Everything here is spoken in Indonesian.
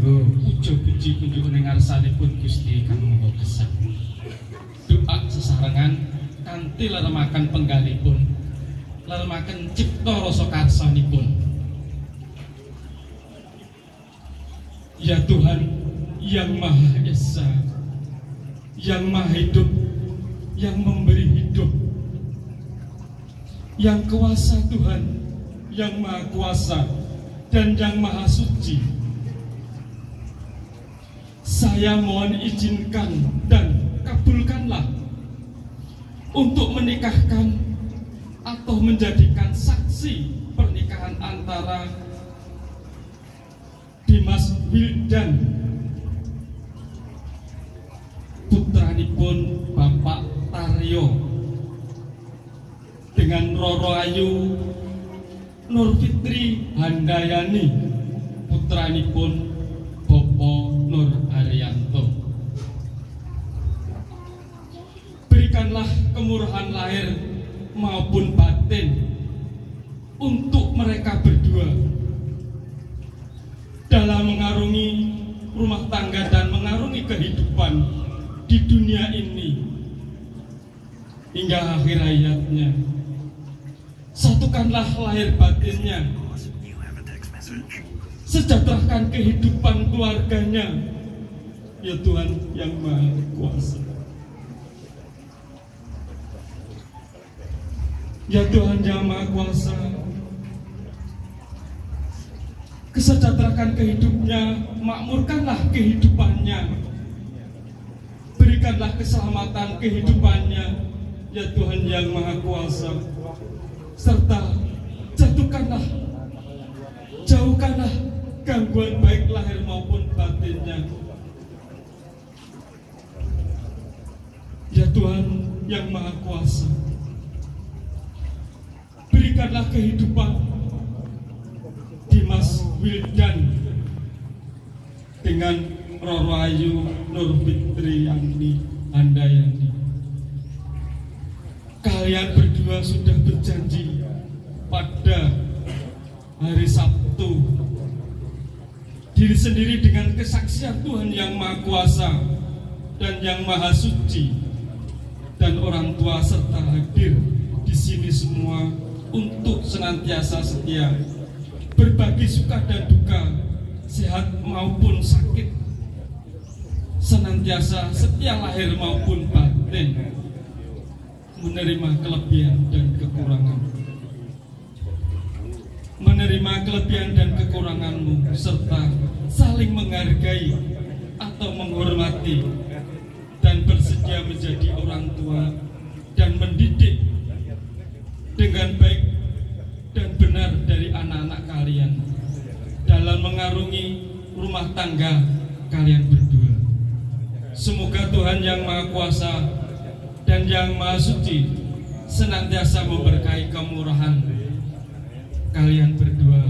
Pujo puji kunjuk ning ngarsanipun Gusti Kang Maha Besar. Doa sesarengan kanthi lelemaken penggalipun, lelemaken cipta rasa karsanipun. Ya Tuhan yang Maha Esa, yang Maha Hidup, yang memberi hidup, yang kuasa Tuhan, yang Maha Kuasa dan yang Maha Suci, saya mohon izinkan dan kabulkanlah untuk menikahkan atau menjadikan saksi pernikahan antara Dimas Wildan putranipun Bapak Taryo dengan Roro Ayu Nurfitri Handayani putranipun Bopo Nur Haryanto. Berikanlah kemurahan lahir maupun batin untuk mereka berdua dalam mengarungi rumah tangga dan mengarungi kehidupan di dunia ini hingga akhir hayatnya. Satukanlah lahir batinnya, sejahterakan kehidupan keluarganya, ya Tuhan yang Maha Kuasa. Ya Tuhan yang Maha Kuasa, kesejahterakan kehidupnya, makmurkanlah kehidupannya, berikanlah keselamatan kehidupannya, ya Tuhan yang Maha Kuasa, serta jauhkanlah gangguan baik lahir maupun batinnya, ya Tuhan yang Maha Kuasa. Berikanlah kehidupan Dimas Wildan dengan Roro Ayu Nurfitri Handayani. Kalian berdua sudah berjanji pada hari Sabtu, diri sendiri dengan kesaksian Tuhan yang Maha Kuasa dan yang Maha Suci, dan orang tua serta hadir di sini semua untuk senantiasa setia, berbagi suka dan duka, sehat maupun sakit, senantiasa setia lahir maupun batin, menerima kelebihan dan kekurangan, menerima kelebihan dan kekuranganmu, serta saling menghargai atau menghormati, dan bersedia menjadi orang tua dan mendidik dengan baik dan benar dari anak-anak kalian dalam mengarungi rumah tangga kalian berdua. Semoga Tuhan yang Maha Kuasa dan yang Maha Suci senantiasa memberkahi kemurahan kalian berdua